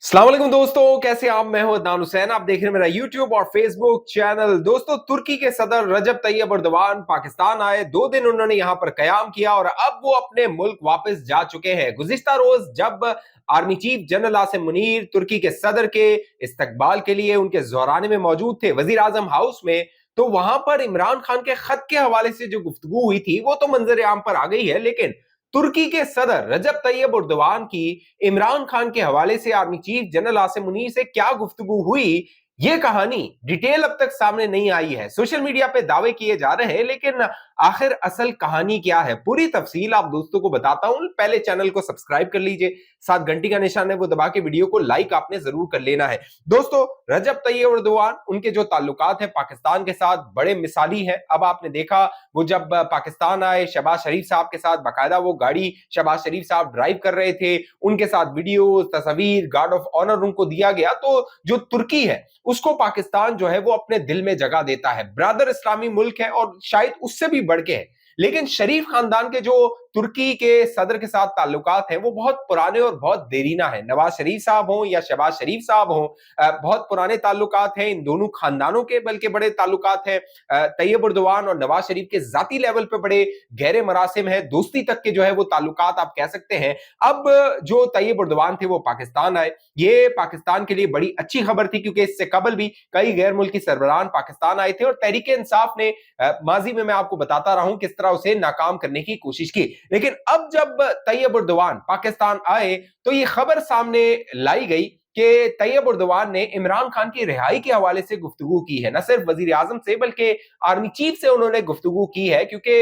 अस्सलाम वालेकुम दोस्तों, कैसे आप? मैं हूं अदनान हुसैन। आप देख रहे हैं मेरा यूट्यूब और फेसबुक चैनल। दोस्तों, तुर्की के सदर रजब तैयब एर्दोगान पाकिस्तान आए। 2 दिन उन्होंने यहां पर कयाम किया और अब वो अपने मुल्क वापस जा चुके हैं। गुज़िश्ता रोज जब army chief general Asim Munir तुर्की के सदर के इस्तकबाल के लिए उनके ज़ोराने में मौजूद थे, वजीर आजम हाउस में, तो वहां पर इमरान खान के खत के हवाले से जो गुफ्तगू हुई थी वो तो मंजर आम पर आ गई है, लेकिन तुर्की के सदर रजब तैयब एर्दोगान की इमरान खान के हवाले से army chief general Asim Munir से क्या गुफ्तगू हुई, ये कहानी डिटेल अब तक सामने नहीं आई है। सोशल मीडिया पे दावे किए जा रहे हैं, लेकिन आखिर असल कहानी क्या है, पूरी तफसील आप दोस्तों को बताता हूं। पहले चैनल को सब्सक्राइब कर लीजिए, साथ घंटी का निशान है वो दबा के वीडियो को लाइक आपने जरूर कर लेना है। दोस्तों, रजब तैयब एर्दोगान, उनके जो ताल्लुकात है पाकिस्तान के साथ बड़े मिसाली है। अब आपने देखा वो जब पाकिस्तान आए, शहबाज शरीफ साहब के साथ बाकायदा वो गाड़ी शहबाज शरीफ साहब ड्राइव कर रहे थे, उनके साथ वीडियो तस्वीर गार्ड ऑफ ऑनर उनको दिया गया। तो जो तुर्की है उसको पाकिस्तान जो है वो अपने दिल में जगह देता है। ब्रदर इस्लामी मुल्क है और शायद उससे भी बढ़ के है, लेकिन शरीफ खानदान के जो तुर्की के सदर के साथ ताल्लुकात हैं वो बहुत पुराने और बहुत देरीना है। नवाज शरीफ साहब हों या शहबाज शरीफ साहब हों, बहुत पुराने ताल्लुकात हैं इन दोनों खानदानों के, बल्कि बड़े ताल्लुकात हैं। तैयब एर्दोगान और नवाज शरीफ के जाती लेवल पे बड़े गहरे मरासिम है, दोस्ती तक के जो है वो ताल्लुकात आप कह सकते हैं। अब जो तैयब एर्दोगान थे वो पाकिस्तान आए, ये पाकिस्तान के लिए बड़ी अच्छी खबर थी, क्योंकि इससे कबल भी कई गैर मुल्की सरबराहान पाकिस्तान आए थे और तहरीक इंसाफ ने माजी में मैं आपको बताता रहा हूं किस तरह उसे नाकाम करने की कोशिश की। लेकिन अब जब तैयब एर्दोगान पाकिस्तान आए तो ये खबर सामने लाई गई कि तैयब एर्दोगान ने इमरान खान की रिहाई के हवाले से गुफ्तगू की है। न सिर्फ वजीर आजम से बल्कि आर्मी चीफ से उन्होंने गुफ्तगू की है, क्योंकि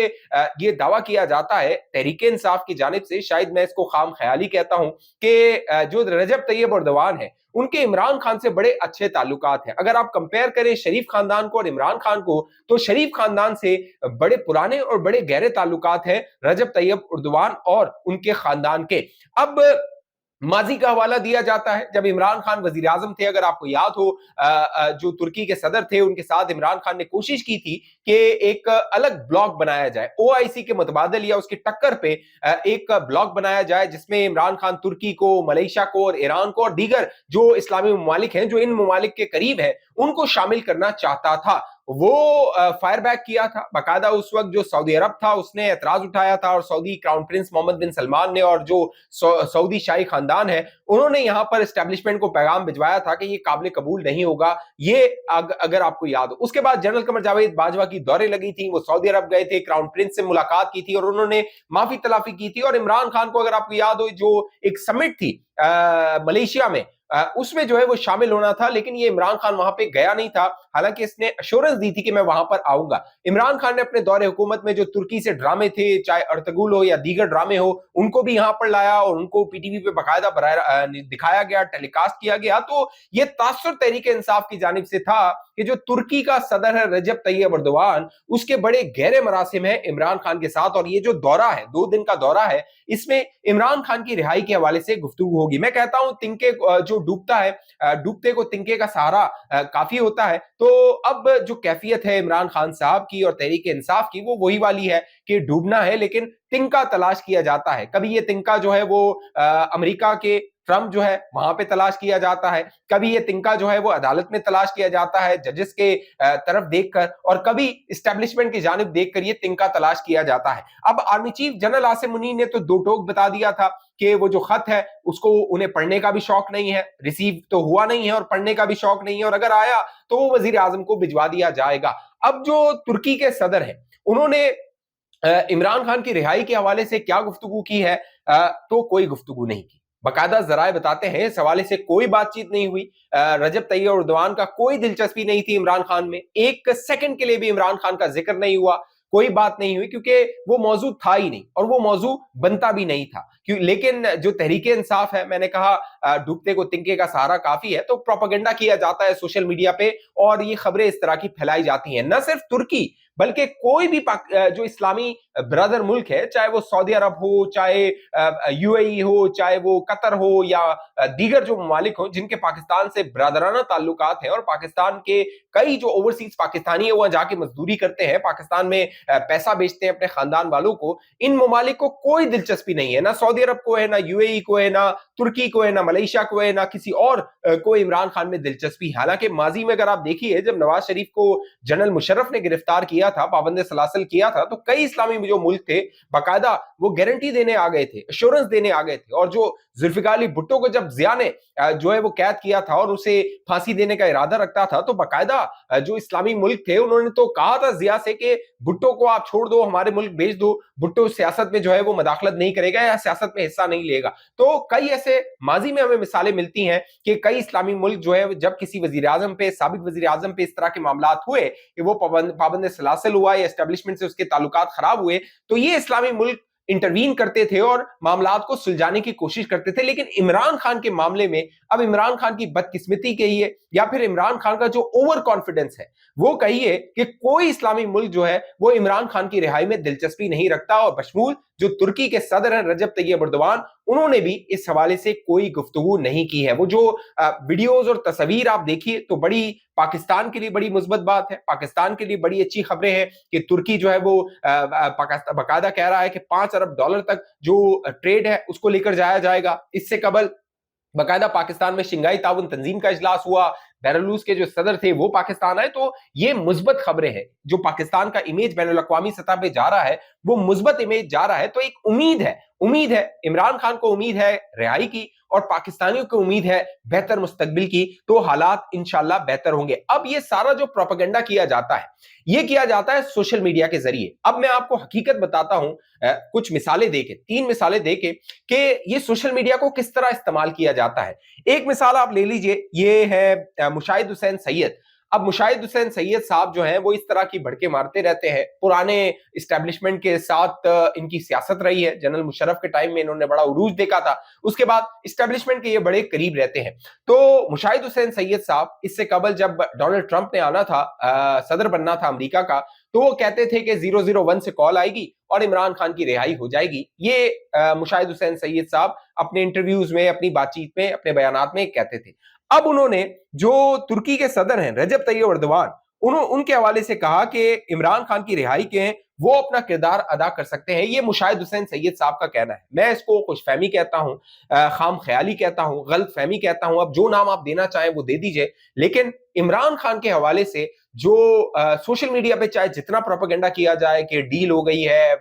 ये दावा किया जाता है तहरीक इंसाफ की जानिब से, शायद मैं इसको खाम ख्याली कहता हूं, कि जो रजब तैयब एर्दोगान है उनके इमरान खान से बड़े अच्छे ताल्लुकात हैं। अगर आप कंपेयर करें शरीफ खानदान को और इमरान खान को, तो शरीफ खानदान से बड़े पुराने और बड़े गहरे ताल्लुकात हैं रजब तैयब एर्दोगान और उनके खानदान के। अब माजी का हवाला दिया जाता है, जब इमरान खान वजीर आजम थे, अगर आपको याद हो, जो तुर्की के सदर थे उनके साथ इमरान खान ने कोशिश की थी कि एक अलग ब्लॉक बनाया जाए, ओआईसी के मुतबादल या उसकी टक्कर पे एक ब्लॉक बनाया जाए, जिसमें इमरान खान तुर्की को, मलेशिया को और ईरान को और दीगर जो इस्लामी ममालिक हैं जो इन ममालिक के करीब है उनको शामिल करना चाहता था। वो फायर बैक किया था बाकायदा। उस वक्त जो सऊदी अरब था उसने एतराज उठाया था, और सऊदी क्राउन प्रिंस मोहम्मद बिन सलमान ने और जो सऊदी शाही खानदान है उन्होंने यहां पर एस्टेब्लिशमेंट को पैगाम भिजवाया था कि ये काबिल कबूल नहीं होगा। ये अगर आपको याद हो, उसके बाद जनरल कमर जावेद बाजवा की दौरे लगी थी, वो सऊदी अरब गए थे, क्राउन प्रिंस से मुलाकात की थी और उन्होंने माफी तलाफी की थी। और इमरान खान को, अगर आपको याद हो, जो एक समिट थी मलेशिया में, उसमें जो है वो शामिल होना था, लेकिन ये इमरान खान वहां पे गया नहीं था, हालांकि इसने अश्योरेंस दी थी कि मैं वहां पर आऊंगा। इमरान खान ने अपने दौरे हुकूमत में जो तुर्की से ड्रामे थे, चाहे अर्तगुल हो या दीगर ड्रामे हो, उनको भी यहां पर लाया और उनको पीटीवी पे बाकायदा दिखाया गया, टेलीकास्ट किया गया। तो ये तासुर तहरीक इंसाफ की जानिब से था कि जो तुर्की का सदर है रजब तैयब एर्दोगान, उसके बड़े गहरे मरासिम है इमरान खान के साथ, और ये जो दौरा है, 2 दिन का दौरा है, इसमें इमरान खान की रिहाई के हवाले से गुफ्तगू होगी। मैं कहता हूं तिनके जो डूबता है, डूबते को तिनके का सहारा काफी होता है। तो अब जो कैफियत है इमरान खान साहब की और तहरीक इंसाफ की, वो वही वाली है कि डूबना है लेकिन तिनका तलाश किया जाता है। कभी ये तिनका जो है वो अमेरिका के ट्रंप जो है वहां पे तलाश किया जाता है, कभी ये तिनका जो है वो अदालत में तलाश किया जाता है जजेस के तरफ देखकर, और कभी इस्टेब्लिशमेंट की जानिब देखकर ये तिनका तलाश किया जाता है। अब army chief general Asim Munir ने तो दो टोक बता दिया था कि वो जो खत है उसको उन्हें पढ़ने का भी शौक नहीं है, रिसीव तो हुआ नहीं है और पढ़ने का भी शौक नहीं है, और अगर आया तो वो वजीर आजम को भिजवा दिया जाएगा। अब जो तुर्की के सदर हैं उन्होंने इमरान खान की रिहाई के हवाले से क्या गुफ्तगू की है, तो कोई गुफ्तगू नहीं की। बाकायदा जराए बताते हैं इस हवाले से कोई बातचीत नहीं हुई। रजब तैयब एर्दोगान का कोई दिलचस्पी नहीं थी इमरान खान में, एक सेकंड के लिए भी इमरान खान का जिक्र नहीं हुआ, कोई बात नहीं हुई, क्योंकि वो मौजू था ही नहीं और वो मौजू बनता भी नहीं था। क्यों? लेकिन जो तहरीक इंसाफ है, मैंने कहा डूबते को तिनके का सहारा काफी है, तो प्रोपेगेंडा किया जाता है सोशल मीडिया पे और ये खबरें इस तरह की फैलाई जाती हैं। न सिर्फ तुर्की बल्कि कोई भी जो इस्लामी ब्रदर मुल्क है, चाहे वो सऊदी अरब हो, चाहे यूएई हो, चाहे वो कतर हो या दीगर जो ममालिक हो जिनके पाकिस्तान से ब्रदराना ताल्लुकात हैं, और पाकिस्तान के कई जो ओवरसीज पाकिस्तानी है वहां जाके मजदूरी करते हैं, पाकिस्तान में पैसा बेचते हैं अपने खानदान वालों को, इन ममालिक को कोई दिलचस्पी नहीं है, ना सऊदी अरब को है, ना यूएई को है, ना तुर्की को है, ना मलेशिया को है, ना किसी और को इमरान खान में दिलचस्पी। हालांकि माजी में अगर आप देखिए, जब नवाज शरीफ को जनरल मुशर्रफ ने गिरफ्तार किया था, पाबंद सलासल किया था, तो कई इस्लामी जो मुल्क थे बाकायदा वो गारंटी देने आ गए थे, एश्योरेंस देने आ गए थे। और जो जुल्फिकार अली भुट्टो को जब जिया ने जो है वो कैद किया था और उसे फांसी देने का इरादा रखता था, तो बाकायदा जो इस्लामी मुल्क थे उन्होंने तो कहा था जिया से कि भुट्टो को आप छोड़ दो, हमारे मुल्क भेज दो, भुट्टो सियासत में जो है वो मदाखलत नहीं करेगा या सियासत में हिस्सा नहीं लेगा। तो कई ऐसे माजी में हमें मिसालें मिलती हैं कि कई इस्लामी मुल्क जो है जब किसी वजीर आजम पे, साबिक वजीर आजम पे इस तरह के मामलात हुए कि वो पाबंद सलासल हुआ या एस्टेब्लिशमेंट से उसके ताल्लुकात खराब हुए, तो ये इस्लामी मुल्क इंटरवीन करते थे और मामलात को सुलझाने की कोशिश करते थे। लेकिन इमरान खान के मामले में अब इमरान खान की बदकिस्मती कहिए या फिर इमरान खान का जो ओवर कॉन्फिडेंस है वो कहिए कि कोई इस्लामी मुल्क जो है वो इमरान खान की रिहाई में दिलचस्पी नहीं रखता, और बशमूल जो तुर्की के सदर हैं रजब तैयब एर्दोगान, उन्होंने भी इस हवाले से कोई गुफ्तगू नहीं की है। वो जो वीडियोज और तस्वीर आप देखिए तो बड़ी पाकिस्तान के लिए बड़ी मुस्बत बात है, पाकिस्तान के लिए बड़ी अच्छी खबरें हैं कि तुर्की जो है वो बाकायदा कह रहा है कि $5 अरब तक जो ट्रेड है उसको लेकर जाया जाएगा। इससे कबल बाकायदा पाकिस्तान में शंघाई ताउन तंजीम का इजलास हुआ, बेलारूस के जो सदर थे वो पाकिस्तान आए, तो ये मुस्बत खबरें हैं। जो पाकिस्तान का इमेज बैनुल अक़वामी सतह पे जा रहा है वो मुस्बत इमेज जा रहा है, तो एक उम्मीद है इमरान खान को, उम्मीद है रिहाई की, और पाकिस्तानियों को उम्मीद है बेहतर मुस्तकबिल की। तो हालात इंशाल्लाह बेहतर होंगे। अब ये सारा जो प्रोपेगेंडा किया जाता है ये किया जाता है सोशल मीडिया के जरिए। अब मैं आपको हकीकत बताता हूं, कुछ मिसालें देके, 3 मिसालें देके कि ये सोशल मीडिया को किस तरह इस्तेमाल किया जाता है। एक मिसाल आप ले लीजिए, ये है मुशाहिद हुसैन सैयद। अब मुशाहिद हुसैन सैयद साहब जो हैं वो इस तरह की भड़के मारते रहते हैं, पुराने इस्टेब्लिशमेंट के साथ इनकी सियासत रही है, जनरल मुशर्रफ के टाइम में इन्होंने बड़ा उरूज देखा था, उसके बाद इस्टेब्लिशमेंट के ये बड़े करीब रहते हैं। तो मुशाहिद हुसैन सैयद साहब इससे कबल जब डोनाल्ड ट्रंप ने आना था, सदर बनना था अमेरिका का, तो वो कहते थे कि 001 से कॉल आएगी और इमरान खान की रिहाई हो जाएगी। ये मुशाहिद हुसैन सैयद साहब अपने इंटरव्यूज में, अपनी बातचीत में, अपने बयानात में कहते थे। अब उन्होंने जो तुर्की के सदर हैं रजब तैयब एर्दोगान, उनके हवाले से कहा कि इमरान खान की रिहाई के हैं वो अपना किरदार अदा कर सकते हैं। ये मुशाहिद हुसैन सैयद साहब का कहना है। मैं इसको खुशफहमी कहता हूं, खाम ख्याली कहता हूं, गलत फहमी कहता हूं, अब जो नाम आप देना चाहें वो दे दीजिए। लेकिन इमरान खान के हवाले से जो सोशल मीडिया पे चाहे जितना प्रोपेगेंडा किया जाए कि डील हो गई है,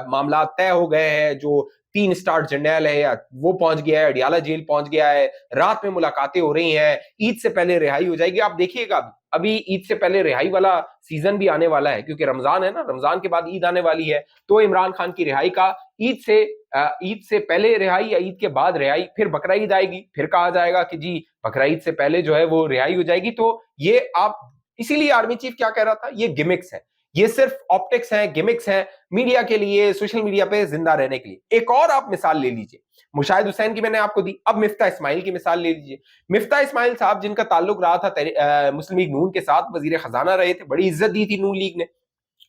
मामला तय हो गए हैं, जो 3 स्टार जनरल है या वो पहुंच गया है, अडियाला जेल पहुंच गया है, रात में मुलाकातें हो रही हैं, ईद से पहले रिहाई हो जाएगी। आप देखिएगा अभी ईद से पहले रिहाई वाला सीजन भी आने वाला है, क्योंकि रमजान है ना, रमजान के बाद ईद आने वाली है। तो इमरान खान की रिहाई का ईद से पहले रिहाई या ईद के बाद रिहाई, फिर बकरा ईद आएगी, फिर कहा जाएगा कि जी बकरा ईद से पहले जो है वो रिहाई हो जाएगी। तो ये आप, इसीलिए आर्मी चीफ क्या कह रहा था, ये गिमिक्स है, ये सिर्फ ऑप्टिक्स हैं, गिमिक्स हैं, मीडिया के लिए, सोशल मीडिया पे जिंदा रहने के लिए। एक और आप मिसाल ले लीजिए, मुशाहिद हुसैन की मैंने आपको दी, अब मिफ्ता इस्माइल की मिसाल ले लीजिए। मिफ्ता इस्माइल साहब जिनका ताल्लुक रहा था मुस्लिम लीग नून के साथ, वजीर खजाना रहे थे, बड़ी इज्जत दी थी नून लीग ने।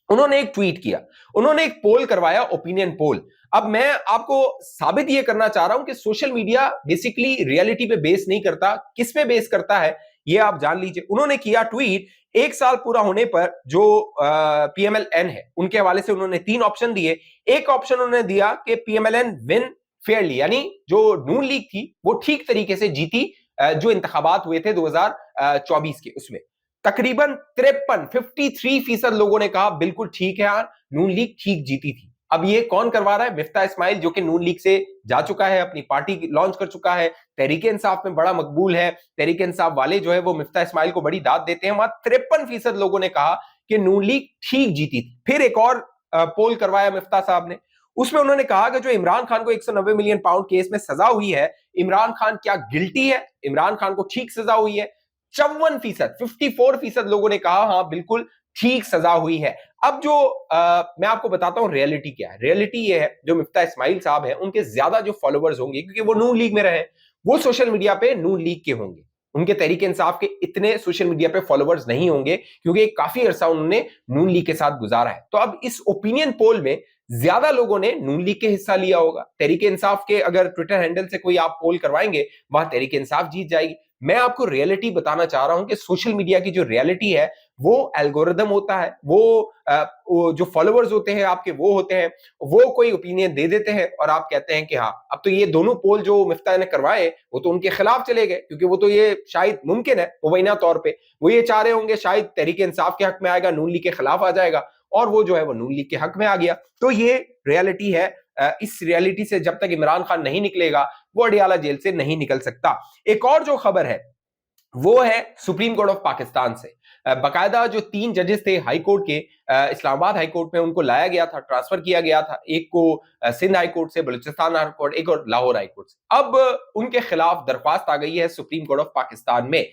उन्होंने एक ट्वीट किया, उन्होंने एक पोल करवाया, ओपिनियन पोल। अब मैं आपको साबित ये करना चाह रहा हूं कि सोशल मीडिया बेसिकली रियलिटी पे बेस नहीं करता, किस पे बेस करता है ये आप जान लीजिए। उन्होंने किया ट्वीट, 1 साल पूरा होने पर जो पीएमएलएन है उनके हवाले से उन्होंने 3 ऑप्शन दिए। एक ऑप्शन उन्होंने दिया कि पीएमएलएन विन फेयरली, यानी जो नून लीग थी वो ठीक तरीके से जीती, जो इंतखाबात हुए थे 2024 के, उसमें तकरीबन 53% लोगों ने कहा बिल्कुल ठीक है यार, नून लीग ठीक जीती थी। अब ये कौन करवा रहा है? मिफ्ता इस्माइल, जो कि नून लीग से जा चुका है, अपनी पार्टी लॉन्च कर चुका है, तहरीक इंसाफ में बड़ा मकबूल है, तहरीक इंसाफ वाले जो है वो मिफ्ता इस्माइल को बड़ी दाद देते हैं। वहां 53% लोगों ने कहा कि नून लीग ठीक जीती थी। फिर एक और पोल करवाया मिफ्ता साहब ने, उसमें उन्होंने कहा कि जो इमरान खान को 190 मिलियन पाउंड केस में सजा हुई है, इमरान खान क्या गिल्टी है, इमरान खान को ठीक सजा हुई है। 54% लोगों ने कहा हाँ बिल्कुल ठीक सजा हुई है। अब जो मैं आपको बताता हूं रियलिटी क्या है। रियलिटी ये है, जो मिफ्ता इस्माइल साहब हैं उनके ज्यादा जो फॉलोअर्स होंगे, क्योंकि वो नून लीग में रहे, वो सोशल मीडिया पे नून लीग के होंगे। उनके तहरीक इंसाफ के इतने सोशल मीडिया पे फॉलोवर्स नहीं होंगे, क्योंकि काफी अरसा उन्होंने नून लीग के साथ गुजारा है। तो अब इस ओपिनियन पोल में ज्यादा लोगों ने नून लीग के हिस्सा लिया होगा। तहरीक इंसाफ के अगर ट्विटर हैंडल से कोई आप पोल करवाएंगे, वहां तहरीक इंसाफ जीत जाएगी। मैं आपको रियलिटी बताना चाह रहा हूं कि सोशल मीडिया की जो रियलिटी है वो एल्गोरिदम होता है, वो जो फॉलोवर्स होते हैं आपके वो होते हैं, वो कोई ओपिनियन दे देते हैं और आप कहते हैं कि हाँ, अब तो ये दोनों पोल जो मिफ्ता ने करवाए वो तो उनके खिलाफ चले गए, क्योंकि वो तो ये शायद मुमकिन है मुबैना तौर पे वो ये चाह रहे होंगे शायद तहरीक इंसाफ के हक में आएगा, नून लीग के खिलाफ आ जाएगा, और वो जो है वो नून लीग के हक में आ गया। तो ये रियलिटी है। इस रियलिटी से जब तक इमरान खान नहीं निकलेगा वो अडियाला जेल से नहीं निकल सकता। एक और जो खबर है वो है सुप्रीम कोर्ट ऑफ पाकिस्तान से। बाकायदा जो 3 जजेस थे हाई कोर्ट के, इस्लामाबाद हाई कोर्ट में उनको लाया गया था, ट्रांसफर किया गया था, एक को सिंध हाई कोर्ट से, बलूचिस्तान हाई कोर्ट, एक और लाहौर हाई कोर्ट से। अब उनके खिलाफ दरख्वास्त आ गई है सुप्रीम कोर्ट ऑफ पाकिस्तान में।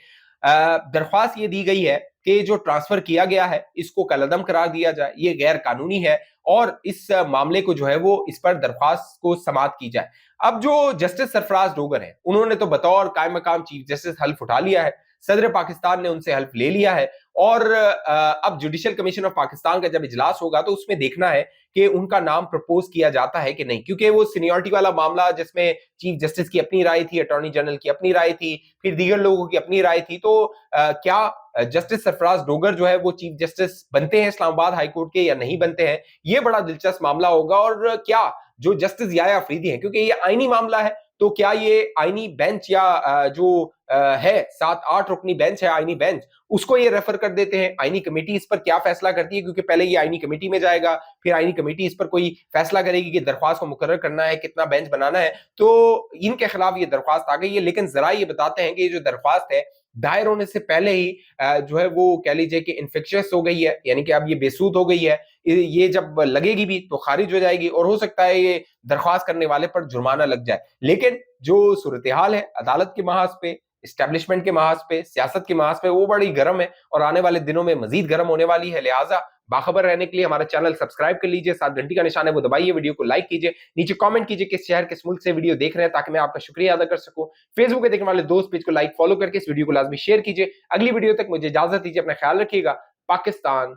दरख्वास्त ये दी गई है कि जो ट्रांसफर किया गया है इसको कलअदम करार दिया जाए, ये गैर कानूनी है, और इस मामले को जो है वो इस पर दरख्वास्त को समाअत की जाए। अब जो जस्टिस सरफराज डोगर है उन्होंने तो बतौर कायम मकाम चीफ जस्टिस हल्फ उठा लिया है, सदर पाकिस्तान ने उनसे हल्फ ले लिया है, और अब जुडिशियल कमीशन ऑफ पाकिस्तान का जब इजलास होगा तो उसमें देखना है कि उनका नाम प्रपोज किया जाता है कि नहीं, क्योंकि वो सीनियरिटी वाला मामला जिसमें चीफ जस्टिस की अपनी राय थी, अटॉर्नी जनरल की अपनी राय थी, फिर दीगर लोगों की अपनी राय थी, तो क्या जस्टिस सरफराज डोगर जो है वो चीफ जस्टिस बनते हैं इस्लामाबाद हाई कोर्ट के या नहीं बनते हैं, ये बड़ा दिलचस्प मामला होगा। और क्या जो जस्टिस याया अफरीदी हैं, क्योंकि ये आईनी मामला है, तो क्या ये आईनी बेंच या जो है 7-8 रुकनी बेंच है, आईनी बेंच, उसको ये रेफर कर देते हैं, आईनी कमेटी इस पर क्या फैसला करती है, क्योंकि पहले ये आईनी कमेटी में जाएगा, फिर आईनी कमेटी इस पर कोई फैसला करेगी कि दरख्वास्त को मुकर्रर करना है, कितना बेंच बनाना है। तो इनके खिलाफ ये दरख्वास्त आ गई है, लेकिन जरा ये बताते हैं कि ये जो दरख्वास्त है दायर होने से पहले ही जो है वो कह लीजिए कि इन्फेक्शियस हो गई है, यानी कि अब ये बेसूद हो गई है, ये जब लगेगी भी तो खारिज हो जाएगी, और हो सकता है ये दरख्वास्त करने वाले पर जुर्माना लग जाए। लेकिन जो सूरत हाल है अदालत के महाज पे, इस्टेब्लिशमेंट के महाज पे, सियासत के महाज पे, वो बड़ी गर्म है और आने वाले दिनों में मजीद गर्म होने वाली है। लिहाजा बाखबर रहने के लिए हमारा चैनल सब्सक्राइब कर लीजिए, साथ घंटी का निशान है वो दबाइए, वीडियो को लाइक कीजिए, नीचे कमेंट कीजिए किस शहर किस मुल्क से वीडियो देख रहे हैं ताकि मैं आपका शुक्रिया अदा कर सकूं। फेसबुक पे देखने वाले दोस्त पेज को लाइक फॉलो करके इस वीडियो को लाजमी शेयर कीजिए। अगली वीडियो तक मुझे इजाजत दीजिए, अपना ख्याल रखिएगा। पाकिस्तान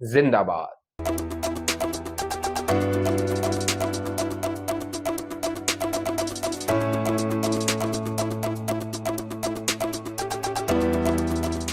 जिंदाबाद।